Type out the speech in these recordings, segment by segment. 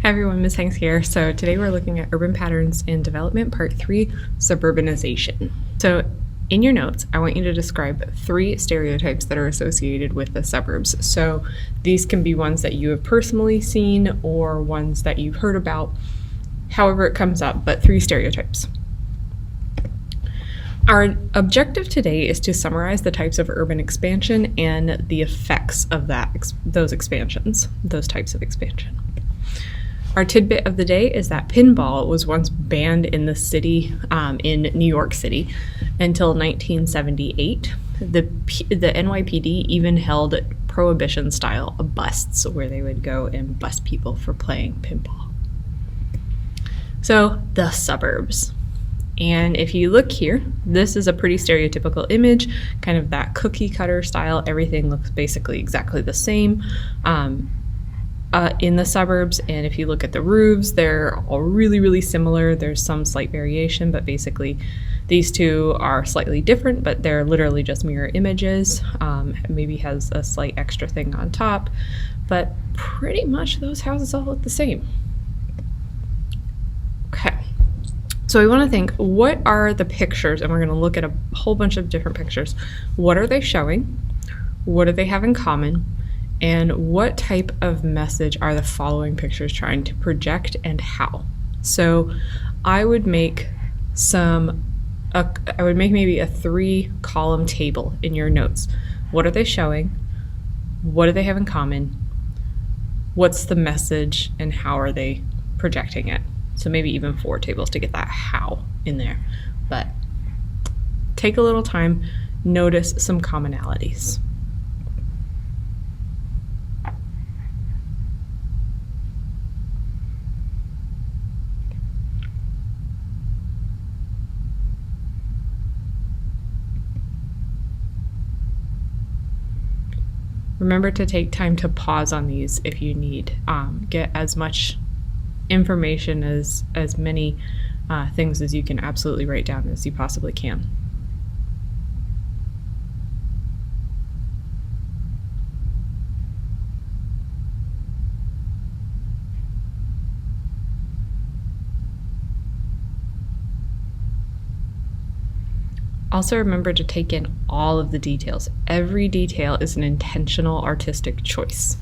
Hi everyone, Ms. Hanks here. So today we're looking at Urban Patterns in Development, Part 3, Suburbanization. So in your notes, I want you to describe 3 stereotypes that are associated with the suburbs. So these can be ones that you have personally seen or ones that you've heard about, however it comes up, but 3 stereotypes. Our objective today is to summarize the types of urban expansion and the effects of those types of expansion. Our tidbit of the day is that pinball was once banned in the city, in New York City, until 1978. The NYPD even held prohibition-style busts where they would go and bust people for playing pinball. So, the suburbs. And if you look here, this is a pretty stereotypical image, kind of that cookie cutter style. Everything looks basically exactly the same. In the suburbs, and if you look at the roofs, they're all really similar. There's some slight variation, but basically these two are slightly different, but they're literally just mirror images. Maybe has a slight extra thing on top, but pretty much those houses all look the same. Okay, so we want to think, what are the pictures? And we're going to look at a whole bunch of different pictures. What are they showing? What do they have in common? And what type of message are the following pictures trying to project, and how? So I would make maybe a 3-column table in your notes. What are they showing? What do they have in common? What's the message, and how are they projecting it? So maybe even 4 tables to get that how in there. But take a little time, notice some commonalities. Remember to take time to pause on these if you need. Get as much information, as many things as you can absolutely write down as you possibly can. Also remember to take in all of the details. Every detail is an intentional artistic choice.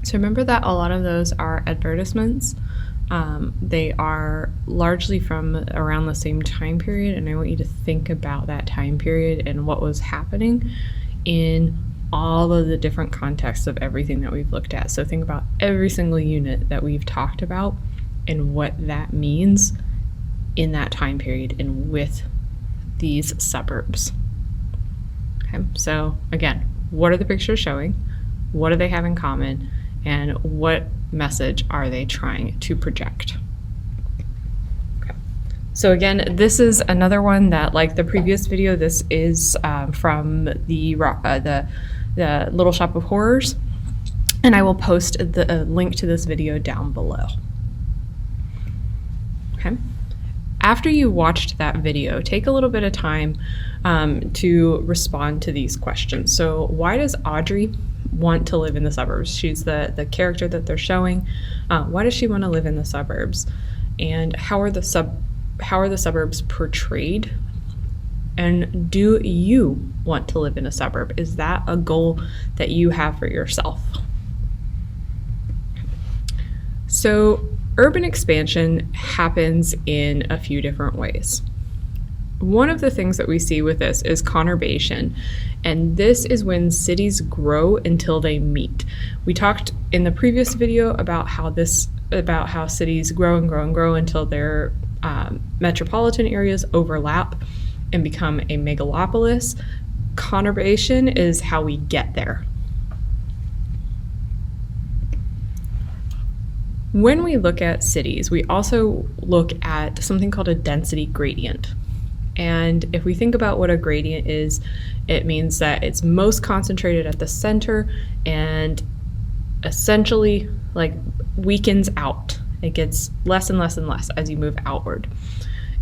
So remember that a lot of those are advertisements. They are largely from around the same time period, and I want you to think about that time period and what was happening in all of the different contexts of everything that we've looked at. So think about every single unit that we've talked about and what that means in that time period and with these suburbs. Okay, so again, what are the pictures showing? What do they have in common? And what message are they trying to project? Okay. So again, this is another one that, like the previous video, this is from the Little Shop of Horrors, and I will post the link to this video down below. Okay. After you watched that video, take a little bit of time to respond to these questions. So why does Audrey want to live in the suburbs? She's the character that they're showing. Why does she want to live in the suburbs? And how are the suburbs portrayed? And do you want to live in a suburb? Is that a goal that you have for yourself? So urban expansion happens in a few different ways. One of the things that we see with this is conurbation, and this is when cities grow until they meet. We talked in the previous video about how cities grow and grow and grow until their metropolitan areas overlap and become a megalopolis. Conurbation is how we get there. When we look at cities, we also look at something called a density gradient. And if we think about what a gradient is, it means that it's most concentrated at the center and essentially like weakens out. It gets less and less and less as you move outward.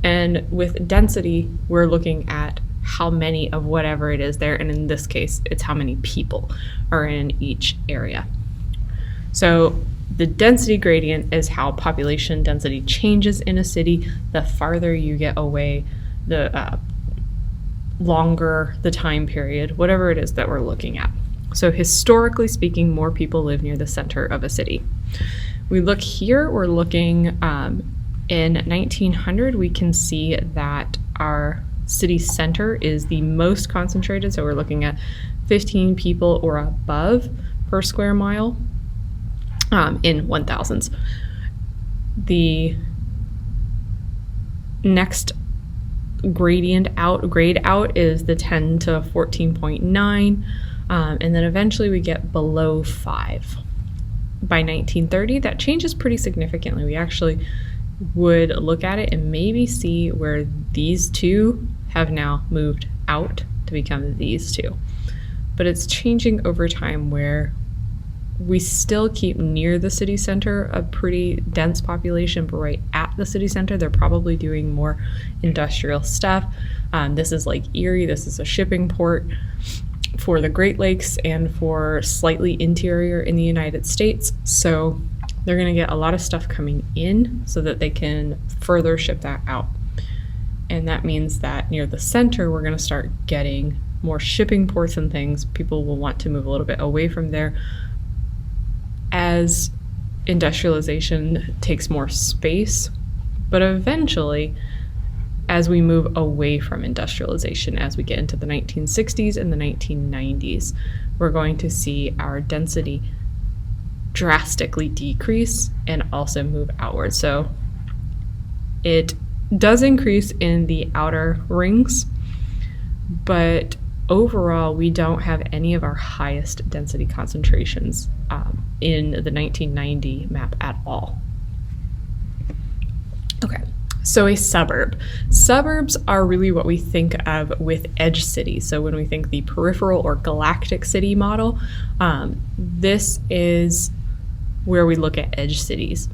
And with density, we're looking at how many of whatever it is there, and in this case, it's how many people are in each area. So the density gradient is how population density changes in a city. The farther you get away, the longer the time period, whatever it is that we're looking at. So historically speaking, more people live near the center of a city. We look here, we're looking in 1900, we can see that our city center is the most concentrated. So we're looking at 15 people or above per square mile in 1000s. The next grade out is the 10 to 14.9, and then eventually we get below 5. By 1930, that changes pretty significantly. We actually would look at it and maybe see where these two have now moved out to become these two. But it's changing over time where we still keep near the city center a pretty dense population, but right at the city center, they're probably doing more industrial stuff. This is Lake Erie. This is a shipping port for the Great Lakes and for slightly interior in the United States. So they're going to get a lot of stuff coming in so that they can further ship that out. And that means that near the center, we're going to start getting more shipping ports and things. People will want to move a little bit away from there as industrialization takes more space. But eventually, as we move away from industrialization, as we get into the 1960s and the 1990s, we're going to see our density drastically decrease and also move outward. So it does increase in the outer rings, but overall we don't have any of our highest density concentrations in the 1990 map at all. Okay, so a suburb. Suburbs are really what we think of with edge cities. So when we think the peripheral or galactic city model, this is where we look at edge cities.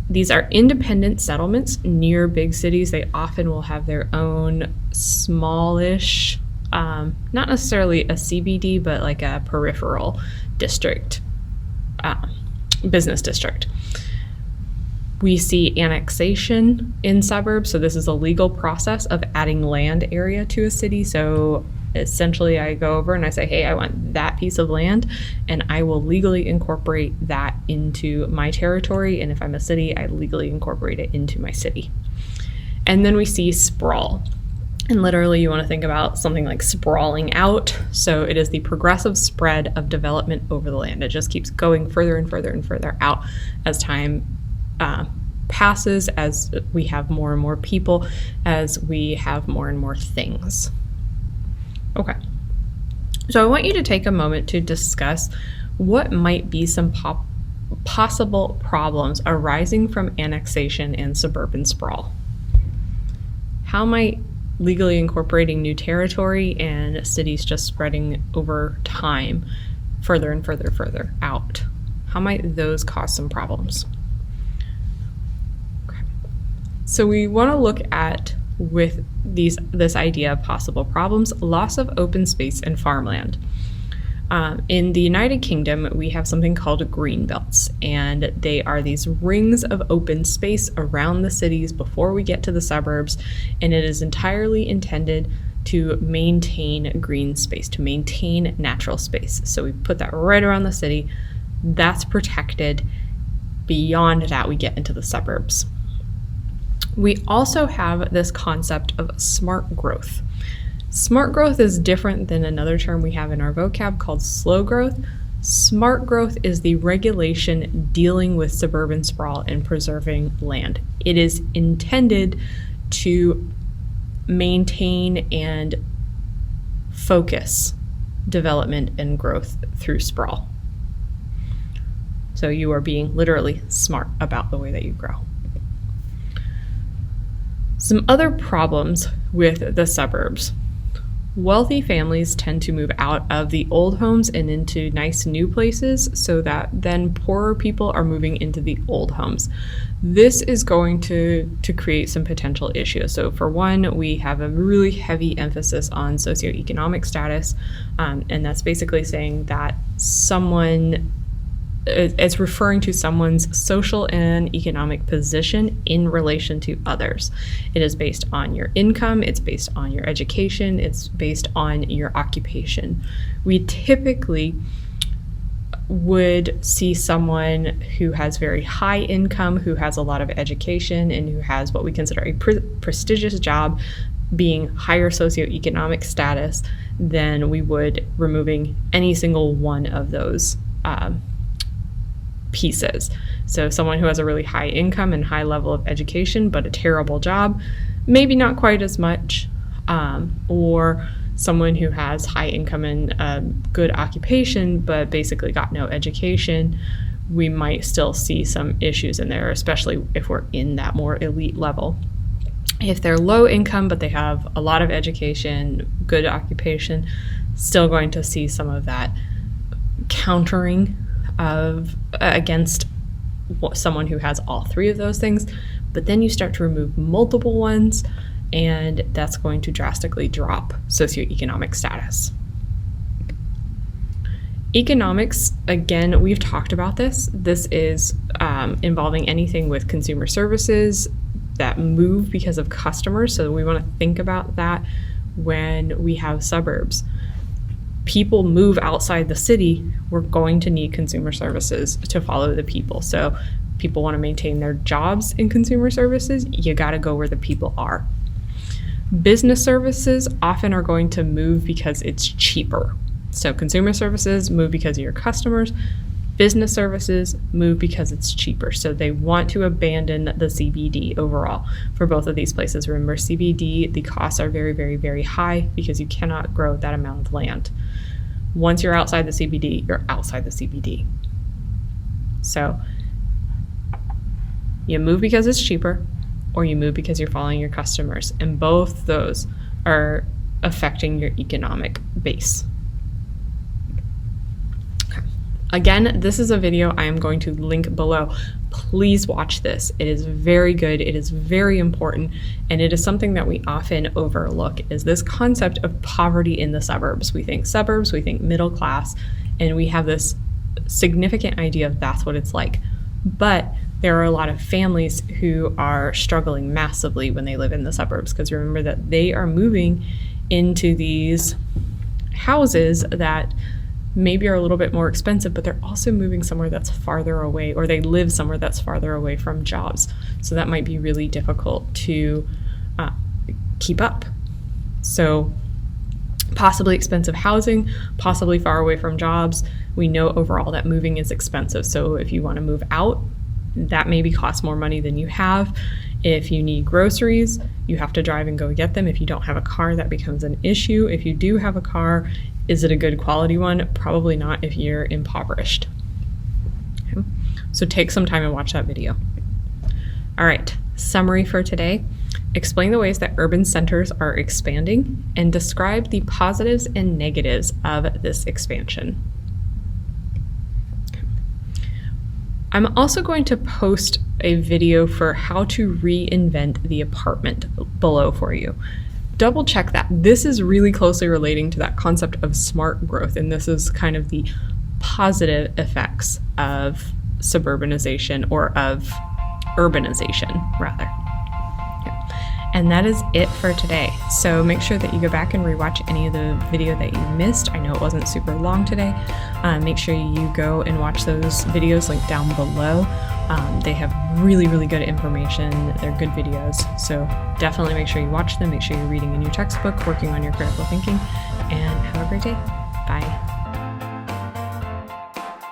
These are independent settlements near big cities. They often will have their own smallish, not necessarily a CBD, but like a peripheral district, business district. We see annexation in suburbs. So this is a legal process of adding land area to a city. So essentially I go over and I say, hey, I want that piece of land, and I will legally incorporate that into my territory. And if I'm a city, I legally incorporate it into my city. And then we see sprawl. And literally, you want to think about something like sprawling out. So it is the progressive spread of development over the land. It just keeps going further and further and further out as time passes, as we have more and more people, as we have more and more things. Okay. So I want you to take a moment to discuss what might be some possible problems arising from annexation and suburban sprawl. How might legally incorporating new territory and cities just spreading over time further and further out, how might those cause some problems? Okay. So we want to look at, with this idea of possible problems, loss of open space and farmland. In the United Kingdom, we have something called green belts, and they are these rings of open space around the cities before we get to the suburbs, and it is entirely intended to maintain green space, to maintain natural space. So we put that right around the city. That's protected. Beyond that, we get into the suburbs. We also have this concept of smart growth. Smart growth is different than another term we have in our vocab called slow growth. Smart growth is the regulation dealing with suburban sprawl and preserving land. It is intended to maintain and focus development and growth through sprawl. So you are being literally smart about the way that you grow. Some other problems with the suburbs. Wealthy families tend to move out of the old homes and into nice new places, so that then poorer people are moving into the old homes. This is going to create some potential issues. So for one, we have a really heavy emphasis on socioeconomic status, and that's basically saying that it's referring to someone's social and economic position in relation to others. It is based on your income, it's based on your education, it's based on your occupation. We typically would see someone who has very high income, who has a lot of education, and who has what we consider a prestigious job being higher socioeconomic status than we would removing any single one of those pieces. So someone who has a really high income and high level of education but a terrible job, maybe not quite as much, or someone who has high income and a good occupation but basically got no education, we might still see some issues in there, especially if we're in that more elite level. If they're low income but they have a lot of education, good occupation, still going to see some of that countering against someone who has all three of those things. But then you start to remove multiple ones, and that's going to drastically drop socioeconomic status. Economics, again, we've talked about this. This is involving anything with consumer services that move because of customers. So we want to think about that when we have suburbs. People move outside the city, we're going to need consumer services to follow the people. So people want to maintain their jobs in consumer services, you got to go where the people are. Business services often are going to move because it's cheaper. So consumer services move because of your customers. Business services move because it's cheaper. So they want to abandon the CBD overall for both of these places. Remember, CBD, the costs are very, very, very high because you cannot grow that amount of land. Once you're outside the CBD, you're outside the CBD. So you move because it's cheaper, or you move because you're following your customers. And both those are affecting your economic base. Again, this is a video I am going to link below. Please watch this. It is very good. It is very important. And it is something that we often overlook, is this concept of poverty in the suburbs. We think suburbs, we think middle class, and we have this significant idea of that's what it's like. But there are a lot of families who are struggling massively when they live in the suburbs, because remember that they are moving into these houses that maybe are a little bit more expensive, but they're also moving somewhere that's farther away, or they live somewhere that's farther away from jobs. So that might be really difficult to keep up. So possibly expensive housing, possibly far away from jobs. We know overall that moving is expensive. So if you want to move out, that maybe costs more money than you have. If you need groceries, you have to drive and go get them. If you don't have a car, that becomes an issue. If you do have a car, is it a good quality one? Probably not if you're impoverished. Okay. So take some time and watch that video. All right, summary for today. Explain the ways that urban centers are expanding and describe the positives and negatives of this expansion. I'm also going to post a video for how to reinvent the apartment below for you. Double check that. This is really closely relating to that concept of smart growth, and this is kind of the positive effects of suburbanization, or of urbanization, rather. And that is it for today. So make sure that you go back and rewatch any of the video that you missed. I know it wasn't super long today. Make sure you go and watch those videos linked down below. They have really, really good information. They're good videos. So definitely make sure you watch them. Make sure you're reading in your textbook, working on your critical thinking, and have a great day. Bye.